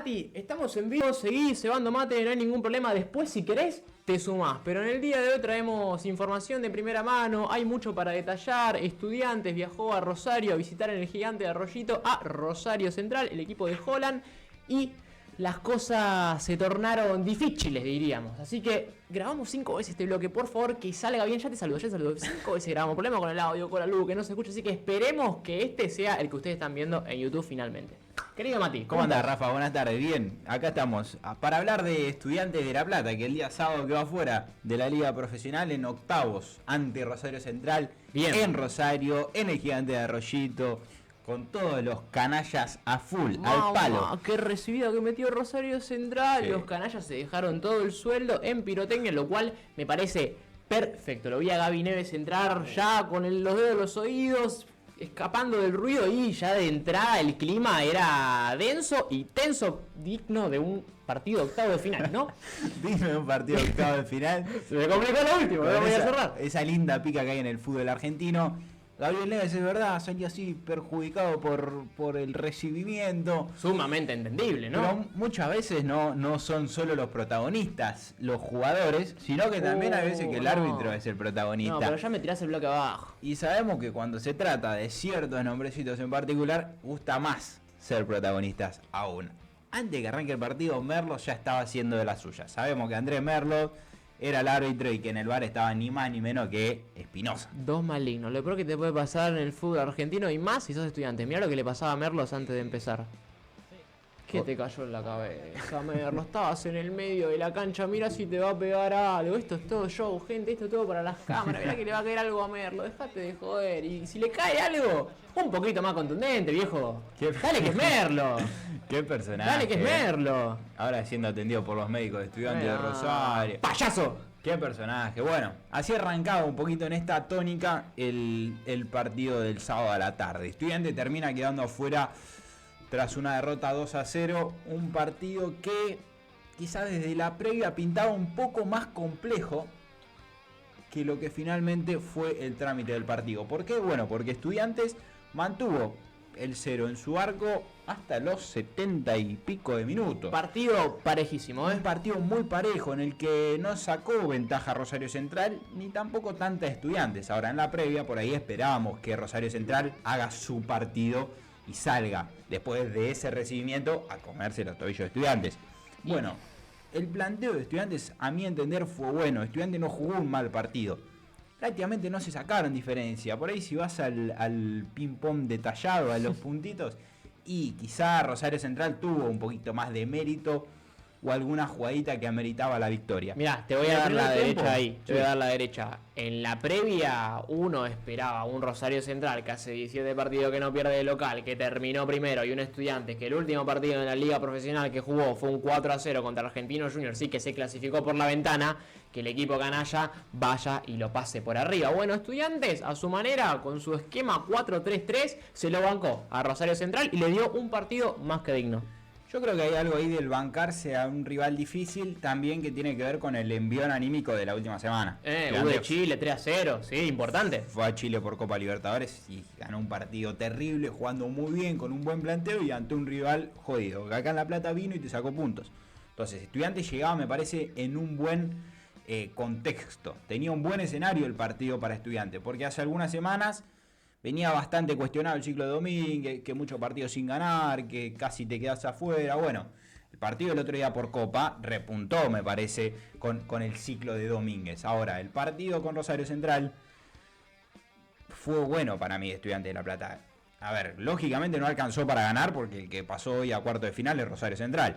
Mati, estamos en vivo, seguí cebando mate, no hay ningún problema. Después, si querés, te sumás. Pero en el día de hoy traemos información de primera mano, hay mucho para detallar. Estudiantes viajó a Rosario a visitar en el gigante de Arroyito a Rosario Central, el equipo de Holland. Y las cosas se tornaron difíciles, diríamos. Así que grabamos 5 veces este bloque, por favor, que salga bien. Ya te saludo. 5 veces grabamos. Problema con el audio, con la luz, que no se escucha. Así que esperemos que este sea el que ustedes están viendo en YouTube finalmente. Querido Mati, ¿cómo andás, Rafa? Buenas tardes. Bien, acá estamos para hablar de Estudiantes de La Plata, que el día sábado quedó afuera de la Liga Profesional en octavos ante Rosario Central. Bien. En Rosario, en el gigante de Arroyito, con todos los canallas a full, al palo. Qué recibida que metió Rosario Central. Sí. Los canallas se dejaron todo el sueldo en pirotecnia, lo cual me parece perfecto. Lo vi a Gaby Neves entrar ya con los dedos de los oídos, escapando del ruido, y ya de entrada el clima era denso y tenso, digno de un partido de octavo de final, ¿no? Digno de un partido de octavo de final. Se me complicó lo último, no voy a cerrar. Esa linda pica que hay en el fútbol argentino. Gabriel Neves, es verdad, salió así perjudicado por el recibimiento. Sumamente entendible, ¿no? Pero muchas veces no son solo los protagonistas, los jugadores, sino que también hay veces que el árbitro es el protagonista. No, pero ya me tirás el bloque abajo. Y sabemos que cuando se trata de ciertos nombrecitos en particular, gusta más ser protagonistas aún. Antes de que arranque el partido, Merlos ya estaba haciendo de las suyas. Sabemos que Andrés Merlos era el árbitro y que en el bar estaba ni más ni menos que Espinosa. Dos malignos. Lo peor que te puede pasar en el fútbol argentino, y más si sos estudiante. Mirá lo que le pasaba a Merlos antes de empezar. ¿Qué te cayó en la cabeza, Merlos? Estabas en el medio de la cancha, mira si te va a pegar algo. Esto es todo show, gente, esto es todo para las cámaras. Mirá que le va a caer algo a Merlos, dejate de joder. Y si le cae algo, un poquito más contundente, viejo. Dale que es Merlos. Qué personaje. Dale que es Merlo. Ahora siendo atendido por los médicos de Estudiantes de Rosario. ¡Payaso! Qué personaje. Bueno, así arrancaba un poquito en esta tónica el partido del sábado a la tarde. Estudiante termina quedando afuera tras una derrota 2-0. Un partido que quizás desde la previa pintaba un poco más complejo que lo que finalmente fue el trámite del partido. ¿Por qué? Bueno, porque Estudiantes mantuvo el 0 en su arco hasta los 70 y pico de minutos. Partido parejísimo, ¿eh? Un partido muy parejo en el que no sacó ventaja Rosario Central ni tampoco tanta Estudiantes. Ahora en la previa por ahí esperábamos que Rosario Central haga su partido y salga después de ese recibimiento a comerse los tobillos de Estudiantes. Bueno, el planteo de Estudiantes a mi entender fue bueno. Estudiantes no jugó un mal partido. Prácticamente no se sacaron diferencia. Por ahí si vas al ping-pong detallado, a los puntitos, y quizá Rosario Central tuvo un poquito más de mérito o alguna jugadita que ameritaba la victoria. Mirá, te voy a dar la derecha ahí. Te voy a dar la derecha. En la previa uno esperaba un Rosario Central que hace 17 partidos que no pierde de local, que terminó primero, y un Estudiantes que el último partido en la Liga Profesional que jugó fue un 4-0 contra Argentino Juniors, sí, que se clasificó por la ventana, que el equipo canalla vaya y lo pase por arriba. Bueno, Estudiantes a su manera, con su esquema 4-3-3, se lo bancó a Rosario Central y le dio un partido más que digno. Yo creo que hay algo ahí del bancarse a un rival difícil también que tiene que ver con el envión anímico de la última semana. De Chile 3-0, sí, importante. Fue a Chile por Copa Libertadores y ganó un partido terrible, jugando muy bien, con un buen planteo y ante un rival jodido. Que acá en La Plata vino y te sacó puntos. Entonces, Estudiantes llegaba, me parece, en un buen contexto. Tenía un buen escenario el partido para Estudiantes, porque hace algunas semanas venía bastante cuestionado el ciclo de Domínguez, que muchos partidos sin ganar, que casi te quedas afuera. Bueno, el partido del otro día por Copa repuntó, me parece, con el ciclo de Domínguez. Ahora, el partido con Rosario Central fue bueno para mí, Estudiantes de La Plata. A ver, lógicamente no alcanzó para ganar, porque el que pasó hoy a cuarto de final es Rosario Central.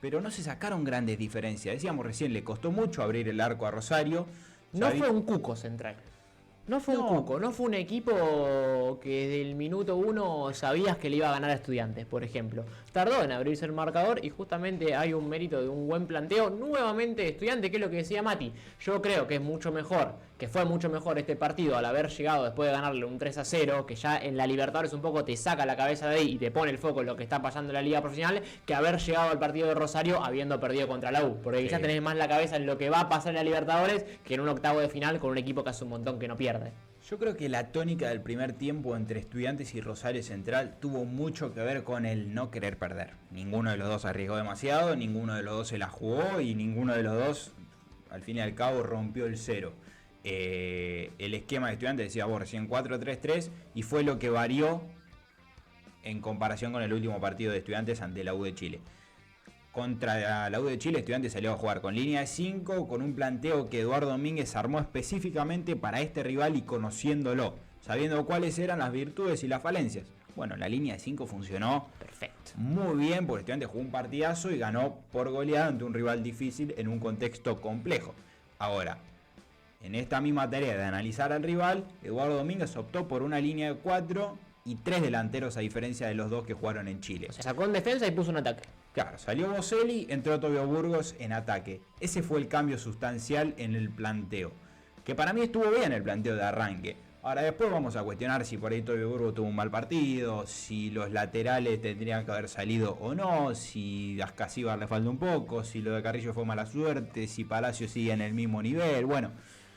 Pero no se sacaron grandes diferencias. Decíamos recién, le costó mucho abrir el arco a Rosario. No fue un cuco Central. No fue un cuco, no fue un equipo que desde el minuto 1 sabías que le iba a ganar a Estudiantes, por ejemplo. Tardó en abrirse el marcador y justamente hay un mérito de un buen planteo. Nuevamente Estudiantes, que es lo que decía Mati. Yo creo que es mucho mejor, que fue mucho mejor este partido al haber llegado después de ganarle un 3-0, que ya en la Libertadores un poco te saca la cabeza de ahí y te pone el foco en lo que está pasando en la Liga Profesional, que haber llegado al partido de Rosario habiendo perdido contra la U. Porque quizás tenés más la cabeza en lo que va a pasar en la Libertadores que en un octavo de final con un equipo que hace un montón que no pierde. pierde. Yo creo que la tónica del primer tiempo entre Estudiantes y Rosario Central tuvo mucho que ver con el no querer perder. Ninguno de los dos arriesgó demasiado, ninguno de los dos se la jugó y ninguno de los dos, al fin y al cabo, rompió el cero. El esquema de Estudiantes decía vos recién 4-3-3 y fue lo que varió en comparación con el último partido de Estudiantes ante la U de Chile. Contra la U de Chile, Estudiantes salió a jugar con línea de 5, con un planteo que Eduardo Domínguez armó específicamente para este rival y conociéndolo, sabiendo cuáles eran las virtudes y las falencias. Bueno, la línea de 5 funcionó Perfecto. muy bien porque Estudiantes jugó un partidazo y ganó por goleada ante un rival difícil en un contexto complejo. Ahora, en esta misma tarea de analizar al rival, Eduardo Domínguez optó por una línea de 4 y 3 delanteros a diferencia de los 2 que jugaron en Chile. O sea, sacó en defensa y puso un ataque. Claro, salió Boselli, entró Tobio Burgos en ataque. Ese fue el cambio sustancial en el planteo. Que para mí estuvo bien el planteo de arranque. Ahora después vamos a cuestionar si por ahí Tobio Burgos tuvo un mal partido, si los laterales tendrían que haber salido o no, si a Ascasíbar le falta un poco, si lo de Carrillo fue mala suerte, si Palacio sigue en el mismo nivel. Bueno,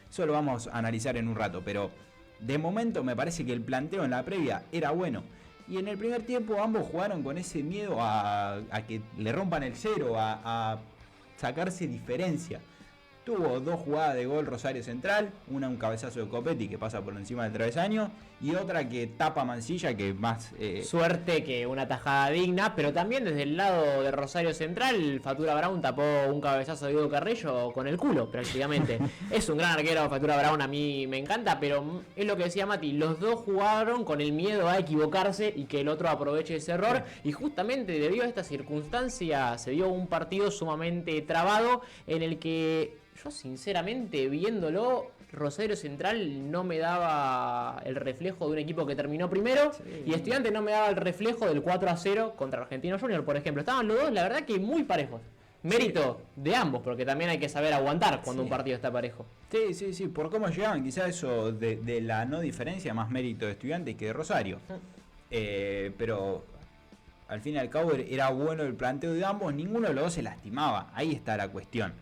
eso lo vamos a analizar en un rato, pero de momento me parece que el planteo en la previa era bueno. Y en el primer tiempo ambos jugaron con ese miedo a que le rompan el cero, a sacarse diferencia. Tuvo 2 jugadas de gol Rosario Central, una un cabezazo de Copetti que pasa por encima del travesaño y otra que tapa Mancilla que más... Suerte que una tajada digna, pero también desde el lado de Rosario Central, Fatura Brown tapó un cabezazo de Diego Carrillo con el culo prácticamente. Es un gran arquero, Fatura Brown, a mí me encanta, pero es lo que decía Mati, los dos jugaron con el miedo a equivocarse y que el otro aproveche ese error, y justamente debido a esta circunstancia se dio un partido sumamente trabado en el que yo sinceramente viéndolo, Rosario Central no me daba el reflejo de un equipo que terminó primero, sí, y Estudiantes no me daba el reflejo del 4-0 contra Argentino Junior, por ejemplo. Estaban los dos, la verdad que muy parejos. Mérito de ambos, porque también hay que saber aguantar cuando un partido está parejo. Sí, por cómo llegaban, quizás eso de la no diferencia, más mérito de Estudiantes que de Rosario. Pero al fin y al cabo era bueno el planteo de ambos, ninguno de los dos se lastimaba, ahí está la cuestión.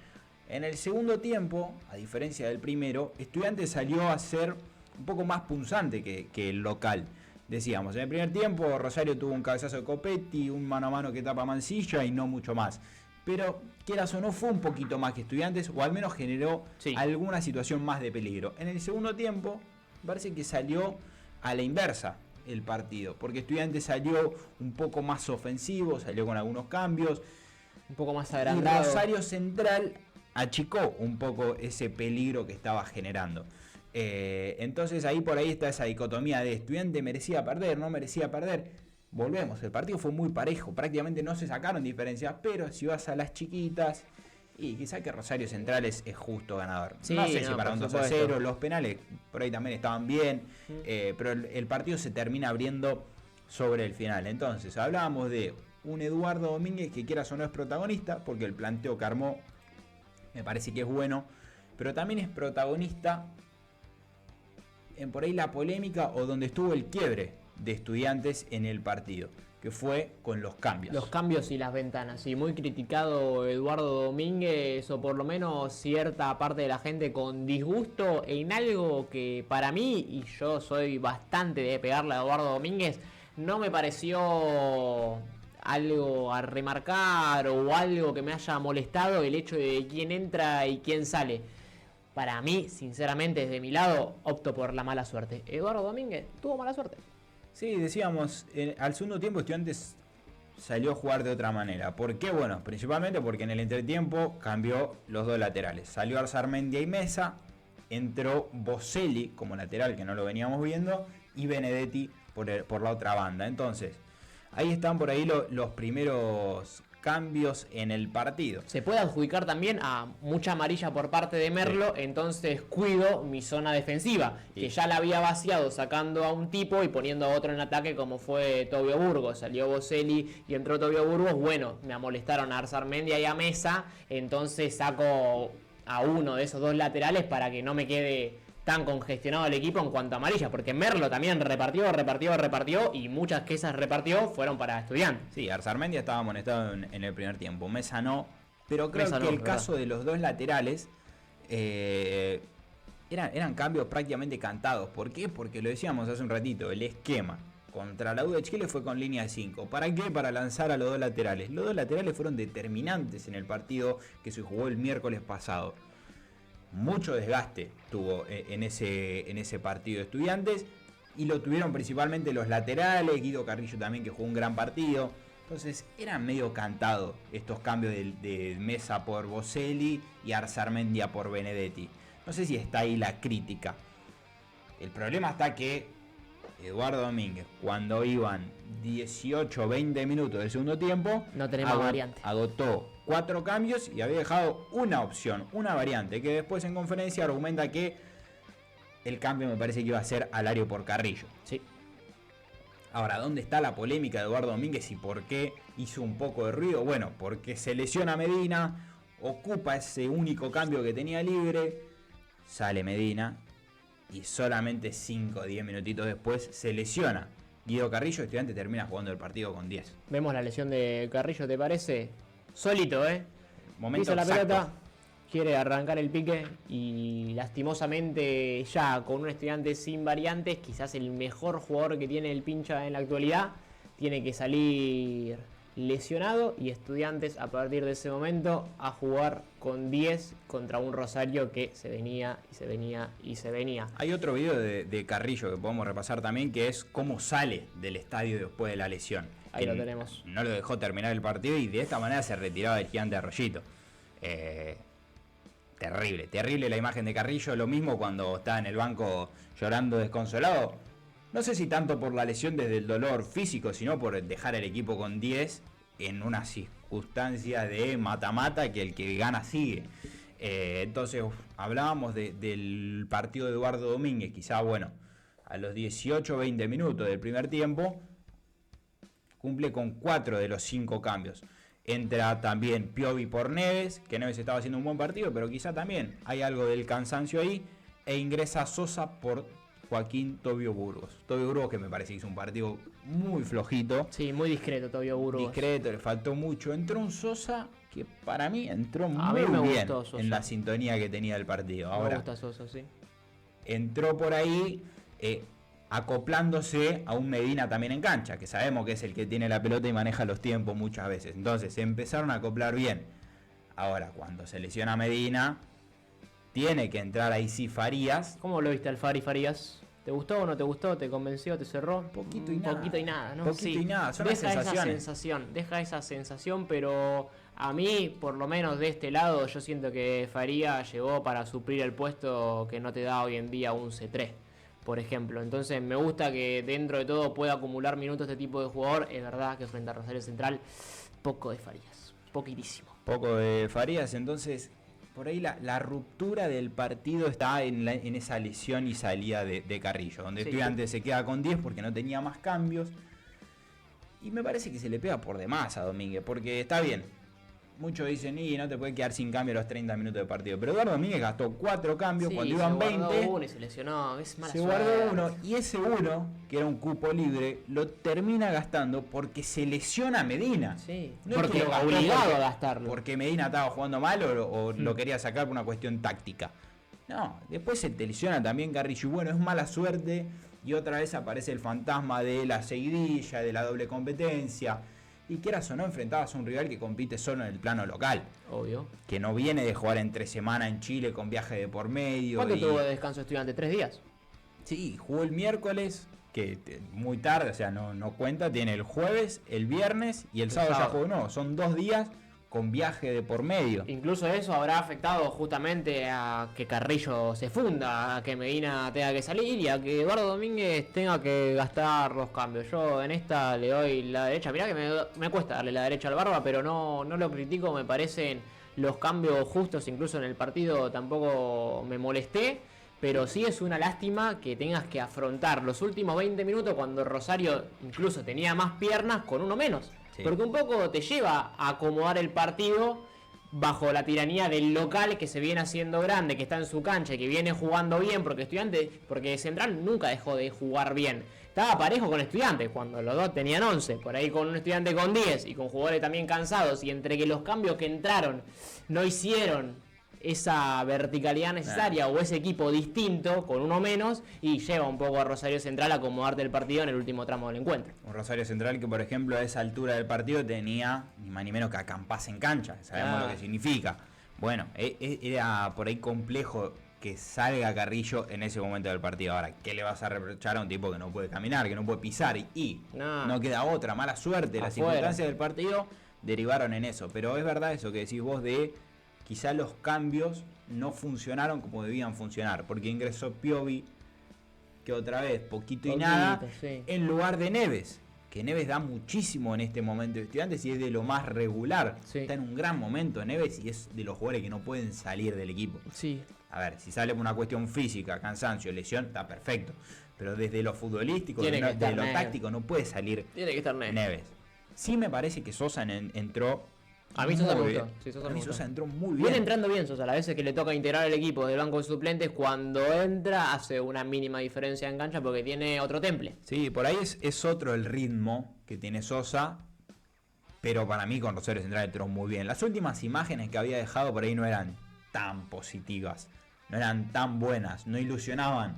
En el segundo tiempo, a diferencia del primero, Estudiantes salió a ser un poco más punzante que el local. Decíamos, en el primer tiempo Rosario tuvo un cabezazo de Copetti, un mano a mano que tapa Mancilla y no mucho más. Pero, quieras o no, fue un poquito más que Estudiantes, o al menos generó alguna situación más de peligro. En el segundo tiempo, parece que salió a la inversa el partido, porque Estudiantes salió un poco más ofensivo, salió con algunos cambios. Un poco más agrandado. Y Rosario Central achicó un poco ese peligro que estaba generando. Entonces por ahí está esa dicotomía de Estudiante merecía perder, no merecía perder. Volvemos, el partido fue muy parejo, prácticamente no se sacaron diferencias, pero si vas a las chiquitas, y quizá que Rosario Central es justo ganador. Sí, no sé si para un 2-0, los penales por ahí también estaban bien, pero el partido se termina abriendo sobre el final. Entonces hablábamos de un Eduardo Domínguez que quieras o no es protagonista, porque el planteo que armó me parece que es bueno, pero también es protagonista en por ahí la polémica o donde estuvo el quiebre de Estudiantes en el partido, que fue con los cambios. Los cambios y las ventanas, sí, muy criticado Eduardo Domínguez, o por lo menos cierta parte de la gente con disgusto en algo que para mí, y yo soy bastante de pegarle a Eduardo Domínguez, no me pareció algo a remarcar o algo que me haya molestado el hecho de quién entra y quién sale. Para mí, sinceramente, desde mi lado, opto por la mala suerte. Eduardo Domínguez tuvo mala suerte. Sí, decíamos, al segundo tiempo Estudiantes salió a jugar de otra manera. ¿Por qué? Bueno, principalmente porque en el entretiempo cambió los dos laterales. Salió Arzamendia y Mesa, entró Boselli como lateral, que no lo veníamos viendo, y Benedetti por la otra banda. Entonces, ahí están por ahí los primeros cambios en el partido. Se puede adjudicar también a mucha amarilla por parte de Merlo, sí. Entonces cuido mi zona defensiva, sí, que ya la había vaciado sacando a un tipo y poniendo a otro en ataque como fue Tobio Burgos. Salió Boselli y entró Tobio Burgos, bueno, me amolestaron a Arzamendia y a Mesa, entonces saco a uno de esos dos laterales para que no me quede tan congestionado el equipo en cuanto a amarilla, porque Merlo también repartió y muchas que esas repartió fueron para Estudiantes. Sí, Arzamendia estaba amonestado en el primer tiempo, Mesa no, pero creo que el caso de los dos laterales eran cambios prácticamente cantados. ¿Por qué? Porque lo decíamos hace un ratito, el esquema contra la U de Chile fue con línea de 5. ¿Para qué? Para lanzar a los dos laterales. Los dos laterales fueron determinantes en el partido que se jugó el miércoles pasado. Mucho desgaste tuvo en ese partido de Estudiantes, y lo tuvieron principalmente los laterales, Guido Carrillo también, que jugó un gran partido. Entonces eran medio cantados estos cambios de Mesa por Boselli y Arzamendia por Benedetti. No sé si está ahí la crítica. El problema está que Eduardo Domínguez, cuando iban 18 o 20 minutos del segundo tiempo, no tenemos variante. Agotó 4 cambios y había dejado una opción, una variante, que después en conferencia argumenta que el cambio me parece que iba a ser Alario por Carrillo. Sí. Ahora, ¿dónde está la polémica de Eduardo Domínguez y por qué hizo un poco de ruido? Bueno, porque se lesiona Medina, ocupa ese único cambio que tenía libre, sale Medina y solamente 5 o 10 minutitos después se lesiona Guido Carrillo. Estudiante termina jugando el partido con 10. Vemos la lesión de Carrillo, ¿te parece? Solito, Momento pisa la exacto. pelota, quiere arrancar el pique y lastimosamente ya con un Estudiante sin variantes, quizás el mejor jugador que tiene el Pincha en la actualidad, tiene que salir lesionado, y Estudiantes a partir de ese momento a jugar con 10 contra un Rosario que se venía y se venía y se venía. Hay otro video de Carrillo que podemos repasar también, que es cómo sale del estadio después de la lesión. Ahí lo tenemos. No lo dejó terminar el partido y de esta manera se retiraba del Gigante Arroyito. Terrible la imagen de Carrillo. Lo mismo cuando está en el banco llorando desconsolado. No sé si tanto por la lesión desde el dolor físico, sino por dejar el equipo con 10 en una circunstancia de mata-mata, que el que gana sigue. Entonces hablábamos del partido de Eduardo Domínguez. Quizá, bueno, a los 18 o 20 minutos del primer tiempo cumple con 4 de los 5 cambios. Entra también Piovi por Neves, que Neves estaba haciendo un buen partido, pero quizá también hay algo del cansancio ahí. E ingresa Sosa por Joaquín Tobio Burgos. Tobio Burgos, que me parece que hizo un partido muy flojito. Sí, muy discreto Tobio Burgos. Discreto, le faltó mucho. Entró un Sosa que para mí entró muy bien en la sintonía que tenía el partido. Ahora, me gusta Sosa, sí. Entró por ahí acoplándose a un Medina también en cancha, que sabemos que es el que tiene la pelota y maneja los tiempos muchas veces. Entonces se empezaron a acoplar bien. Ahora, cuando se lesiona Medina, tiene que entrar ahí sí Farías. ¿Cómo lo viste al Farías? ¿Te gustó o no te gustó? ¿Te convenció? ¿Te cerró? Poquito y nada, ¿no? Poquito y nada, son las sensaciones. Deja esa sensación, pero a mí, por lo menos de este lado, yo siento que Farías llegó para suplir el puesto que no te da hoy en día un C3, por ejemplo. Entonces me gusta que dentro de todo pueda acumular minutos este tipo de jugador. Es verdad que frente a Rosario Central, poco de Farías, poquitísimo. Poco de Farías, entonces por ahí la ruptura del partido está en esa lesión y salida de Carrillo, donde Sí. Estudiantes se queda con 10 porque no tenía más cambios. Y me parece que se le pega por demás a Domínguez, porque está bien. Muchos dicen, y no te puede quedar sin cambio a los 30 minutos de partido. Pero Eduardo Domínguez gastó 4 cambios cuando iban 20. Uno y se lesionó, es mala Se suerte. guardó uno, y ese uno, que era un cupo libre, lo termina gastando porque se lesiona Medina. Sí, No es porque que lo gastó obligado a gastarlo. porque Medina estaba jugando mal o lo quería sacar por una cuestión táctica. No, después se te lesiona también Carrillo. Y bueno, es mala suerte. Y otra vez aparece el fantasma de la seguidilla, de la doble competencia. Y quieras o no, enfrentabas a un rival que compite solo en el plano local. Obvio. Que no viene de jugar entre semana en Chile con viaje de por medio. ¿Cuánto tuvo de descanso Estudiante? 3 días. Sí, jugó el miércoles, que muy tarde, o sea, no cuenta. Tiene el jueves, el viernes y el sábado ya jugó. No, son 2 días con viaje de por medio. Incluso eso habrá afectado justamente a que Carrillo se funda, a que Medina tenga que salir y a que Eduardo Domínguez tenga que gastar los cambios. Yo en esta le doy la derecha. Mirá que me cuesta darle la derecha al Barba, pero no lo critico. Me parecen los cambios justos. Incluso en el partido tampoco me molesté. Pero sí es una lástima que tengas que afrontar los últimos 20 minutos cuando Rosario incluso tenía más piernas con uno menos. Sí. Porque un poco te lleva a acomodar el partido bajo la tiranía del local que se viene haciendo grande, que está en su cancha y que viene jugando bien, porque Central nunca dejó de jugar bien. Estaba parejo con Estudiantes cuando los dos tenían 11, por ahí con un Estudiante con 10 y con jugadores también cansados, y entre que los cambios que entraron no hicieron esa verticalidad necesaria o ese equipo distinto con uno menos y lleva un poco a Rosario Central a acomodarte el partido en el último tramo del encuentro. Un Rosario Central que, por ejemplo, a esa altura del partido tenía ni más ni menos que a Campás en cancha. Sabemos lo que significa. Bueno, era por ahí complejo que salga Carrillo en ese momento del partido. Ahora, ¿qué le vas a reprochar a un tipo que no puede caminar, que no puede pisar? Y no queda otra, mala suerte. Las circunstancias del partido derivaron en eso. Pero es verdad eso que decís vos de quizá los cambios no funcionaron como debían funcionar. Porque ingresó Piovi, que otra vez, poquito y nada, en lugar de Neves. Que Neves da muchísimo en este momento de Estudiantes y es de lo más regular. Está en un gran momento Neves y es de los jugadores que no pueden salir del equipo. A ver, si sale por una cuestión física, cansancio, lesión, está perfecto. Pero desde lo futbolístico, desde lo táctico, no puede salir Neves. Sí me parece que Sosa entró. A mí Sosa me gustó. Sosa entró muy bien. Viene entrando bien Sosa, a la veces que le toca integrar el equipo del banco de suplentes, cuando entra hace una mínima diferencia en cancha porque tiene otro temple. Sí, por ahí es otro el ritmo que tiene Sosa, pero para mí con Rosario Central entró muy bien. Las últimas imágenes que había dejado por ahí no eran tan positivas, no eran tan buenas, no ilusionaban.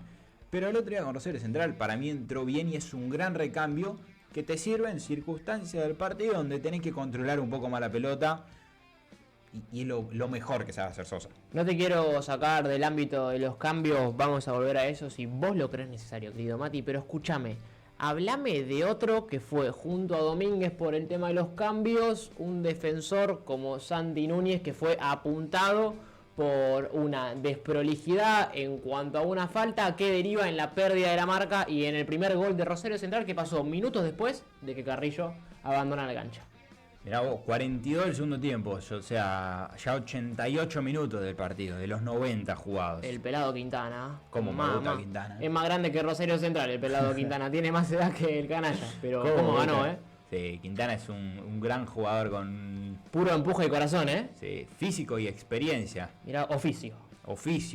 Pero el otro día con Rosario Central para mí entró bien y es un gran recambio que te sirve en circunstancias del partido donde tenés que controlar un poco más la pelota y es lo mejor que sabe hacer Sosa. No te quiero sacar del ámbito de los cambios, vamos a volver a eso si vos lo crees necesario, querido Mati, pero escúchame, hablame de otro que fue junto a Domínguez por el tema de los cambios, un defensor como Santi Núñez que fue apuntado por una desprolijidad en cuanto a una falta que deriva en la pérdida de la marca y en el primer gol de Rosario Central que pasó minutos después de que Carrillo abandona la cancha. Mirá vos, 42 del segundo tiempo, o sea, ya 88 minutos del partido, de los 90 jugados. El pelado Quintana. ¿Cómo me gusta Quintana? Es más grande que Rosario Central el pelado Quintana, tiene más edad que el canalla, pero ¿cómo ganó, Sí, Quintana es un gran jugador con puro empuje y corazón, Sí, físico y experiencia. Mirá, oficio.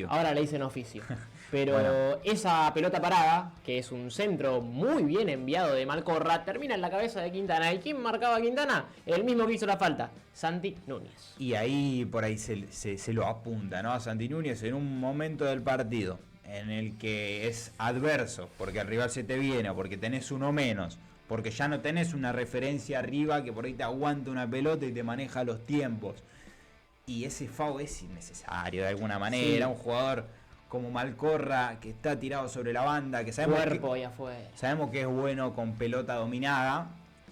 Ahora le dicen oficio. Pero esa pelota parada, que es un centro muy bien enviado de Malcorra, termina en la cabeza de Quintana. ¿Y quién marcaba a Quintana? El mismo que hizo la falta, Santi Núñez. Y ahí por ahí se lo apunta, ¿no? A Santi Núñez en un momento del partido en el que es adverso, porque el rival se te viene, o porque tenés uno menos, porque ya no tenés una referencia arriba que por ahí te aguanta una pelota y te maneja los tiempos. Y ese FAU es innecesario de alguna manera. Un jugador como Malcorra que está tirado sobre la banda, que sabemos que es bueno con pelota dominada.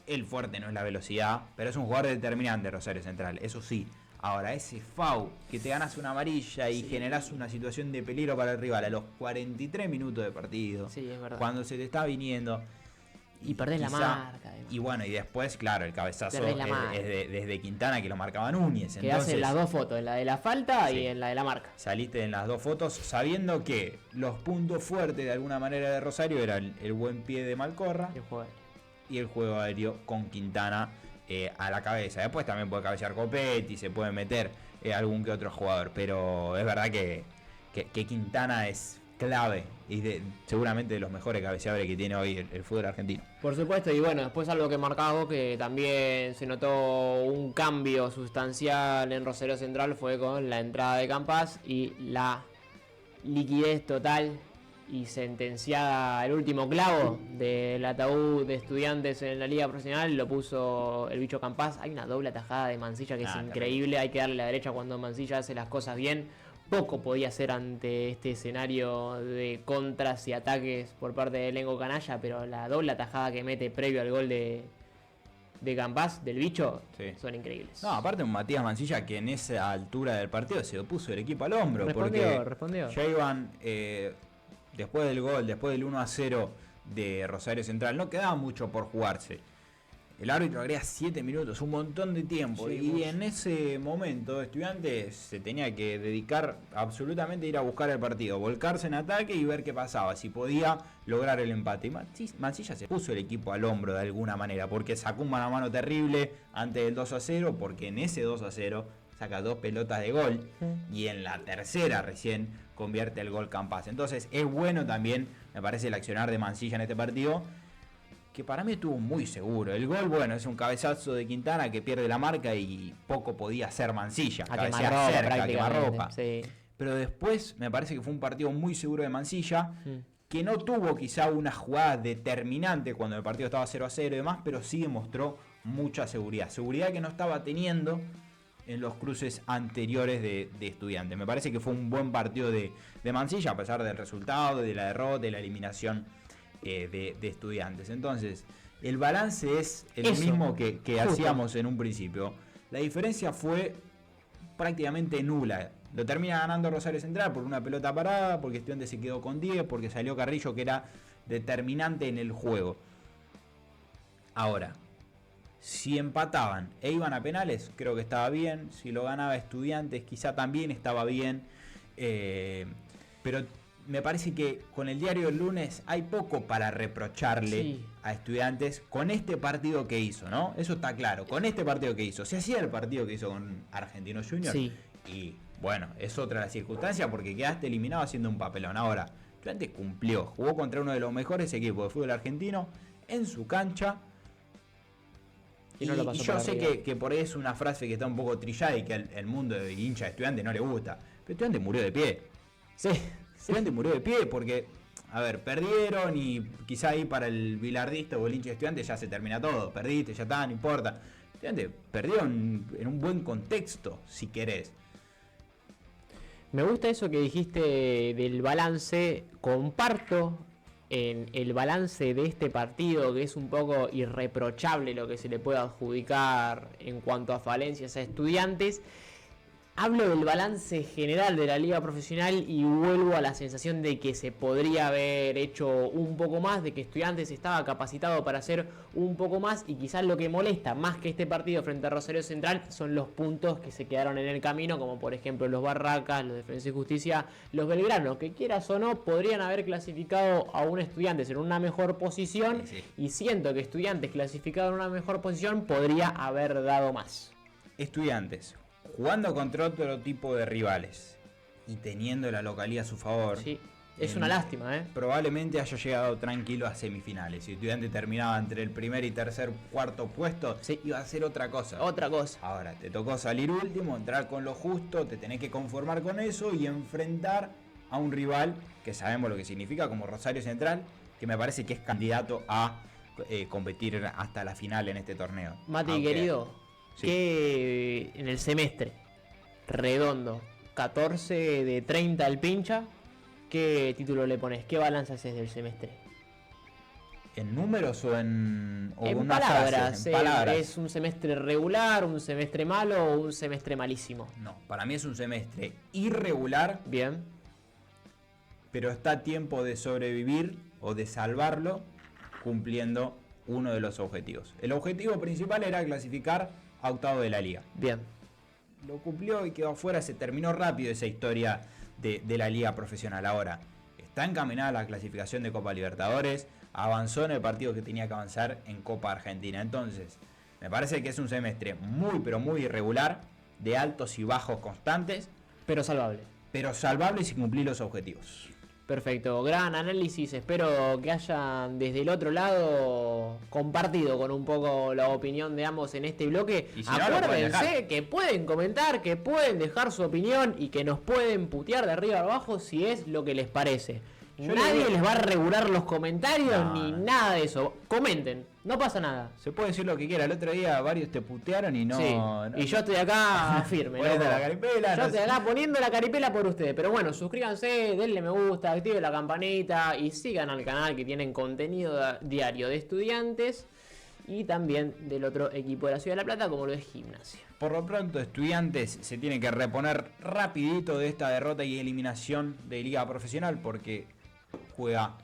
El fuerte no es la velocidad, pero es un jugador determinante Rosario Central, eso sí. Ahora, ese FAU que te ganas una amarilla y generás una situación de peligro para el rival a los 43 minutos de partido, es verdad. Cuando se te está viniendo. Y perdés la marca. Y bueno, y después, claro, el cabezazo es desde Quintana, que lo marcaba Núñez. Que hace las dos fotos, en la de la falta y en la de la marca. Saliste en las dos fotos sabiendo que los puntos fuertes de alguna manera de Rosario eran el buen pie de Malcorra y el juego aéreo con Quintana a la cabeza. Después también puede cabecear Copetti, se puede meter algún que otro jugador, pero es verdad que Quintana es clave y seguramente de los mejores cabeceadores que tiene hoy el fútbol argentino. Por supuesto, y bueno, después algo que marcaba vos, que también se notó un cambio sustancial en Rosario Central, fue con la entrada de Campás y la liquidez total y sentenciada, el último clavo del ataúd de Estudiantes en la liga profesional lo puso el bicho Campás. Hay una doble atajada de Mancilla que es increíble, hay que darle la derecha cuando Mancilla hace las cosas bien. Poco podía hacer ante este escenario de contras y ataques por parte del elenco canalla, pero la doble atajada que mete previo al gol de Campás, del bicho, son increíbles. No, aparte un Matías Mancilla que en esa altura del partido se lo puso el equipo al hombro. Respondió. Ya iban, después del gol, después del 1-0 de Rosario Central, no quedaba mucho por jugarse. El árbitro agrega 7 minutos, un montón de tiempo. Y en ese momento Estudiantes se tenía que dedicar absolutamente a ir a buscar el partido, volcarse en ataque y ver qué pasaba, si podía lograr el empate. Y Mancilla se puso el equipo al hombro de alguna manera, porque sacó un mano a mano terrible antes del 2-0, porque en ese 2-0 saca 2 pelotas de gol y en la tercera recién convierte el gol Campás. Entonces es bueno también, me parece, el accionar de Mancilla en este partido. que para mí estuvo muy seguro. El gol, bueno, es un cabezazo de Quintana que pierde la marca y poco podía hacer Mansilla. A Cabecea quemarropa, cerca, a quemarropa. sí. Pero después me parece que fue un partido muy seguro de Mansilla, que no tuvo quizá una jugada determinante cuando el partido estaba 0-0 y demás, pero sí demostró mucha seguridad. Seguridad que no estaba teniendo en los cruces anteriores de Estudiantes. Me parece que fue un buen partido de Mansilla, a pesar del resultado, de la derrota, de la eliminación de Estudiantes. Entonces, el balance es el mismo que hacíamos en un principio. La diferencia fue prácticamente nula. Lo termina ganando Rosario Central por una pelota parada, porque Estudiantes se quedó con 10, porque salió Carrillo, que era determinante en el juego. Ahora, si empataban e iban a penales, creo que estaba bien. Si lo ganaba Estudiantes, quizá también estaba bien. Pero me parece que con el diario del lunes hay poco para reprocharle a Estudiantes con este partido que hizo, ¿no? Eso está claro. Con este partido que hizo. Se hacía el partido que hizo con Argentinos Juniors. Sí. Y bueno, es otra la circunstancia porque quedaste eliminado haciendo un papelón. Ahora, Estudiantes cumplió. Jugó contra uno de los mejores equipos de fútbol argentino en su cancha. Y yo sé que por ahí es una frase que está un poco trillada y que el mundo de hincha de Estudiantes no le gusta. Pero Estudiantes murió de pie. Sí. Estudiantes murió de pie porque, a ver, perdieron y quizá ahí para el bilardista o el hincha de Estudiantes ya se termina todo. Perdiste, ya está, no importa. Estudiantes perdieron en un buen contexto, si querés. Me gusta eso que dijiste del balance. Comparto en el balance de este partido, que es un poco irreprochable lo que se le puede adjudicar en cuanto a falencias a Estudiantes. Hablo del balance general de la liga profesional y vuelvo a la sensación de que se podría haber hecho un poco más, de que Estudiantes estaba capacitado para hacer un poco más, y quizás lo que molesta más que este partido frente a Rosario Central son los puntos que se quedaron en el camino, como por ejemplo los Barracas, los Defensa y Justicia, los Belgranos, que quieras o no podrían haber clasificado a un Estudiantes en una mejor posición, y siento que Estudiantes clasificado en una mejor posición podría haber dado más. Estudiantes jugando contra otro tipo de rivales y teniendo la localidad a su favor. Sí, es una lástima, ¿eh? Probablemente haya llegado tranquilo a semifinales. Si Estudiantes terminaba entre el primer y tercer, cuarto puesto, iba a ser otra cosa. Otra cosa. Ahora, te tocó salir último, entrar con lo justo, te tenés que conformar con eso y enfrentar a un rival que sabemos lo que significa, como Rosario Central, que me parece que es candidato a competir hasta la final en este torneo. Mati, querido, que en el semestre redondo 14 de 30 al pincha, ¿qué título le pones? ¿Qué balanza haces del semestre? ¿En números o en palabras? ¿Es un semestre regular, un semestre malo o un semestre malísimo? No, para mí es un semestre irregular. Bien. Pero está a tiempo de sobrevivir o de salvarlo cumpliendo uno de los objetivos. El objetivo principal era clasificar a octavo de la liga. Bien. Lo cumplió y quedó afuera. Se terminó rápido esa historia de la liga profesional. Ahora, está encaminada la clasificación de Copa Libertadores. Avanzó en el partido que tenía que avanzar en Copa Argentina. Entonces, me parece que es un semestre muy, pero muy irregular, de altos y bajos constantes. Pero salvable. Pero salvable sin cumplir los objetivos. Perfecto, gran análisis. Espero que hayan desde el otro lado compartido con un poco la opinión de ambos en este bloque. Y si acuérdense que pueden comentar, que pueden dejar su opinión y que nos pueden putear de arriba abajo si es lo que les parece. Nadie les va a regular los comentarios ni nada de eso. Comenten, no pasa nada. Se puede decir lo que quiera. El otro día varios te putearon y no. Sí. Y yo estoy acá firme. Poniendo la caripela. Yo estoy acá poniendo la caripela por ustedes. Pero bueno, suscríbanse, denle me gusta, activen la campanita y sigan al canal, que tienen contenido diario de Estudiantes y también del otro equipo de la Ciudad de La Plata, como lo es Gimnasia. Por lo pronto, Estudiantes se tiene que reponer rapidito de esta derrota y eliminación de Liga Profesional, porque juega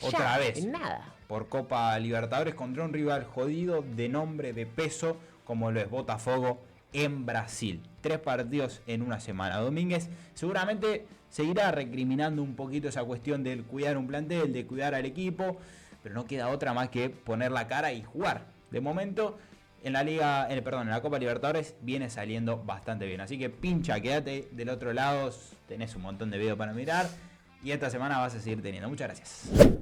otra vez en nada por Copa Libertadores contra un rival jodido de nombre, de peso, como lo es Botafogo en Brasil. 3 partidos en una semana. Domínguez seguramente seguirá recriminando un poquito esa cuestión del cuidar un plantel, de cuidar al equipo, pero no queda otra más que poner la cara y jugar. De momento en la Copa Libertadores viene saliendo bastante bien. Así que pincha, quédate del otro lado, tenés un montón de videos para mirar y esta semana vas a seguir teniendo. Muchas gracias.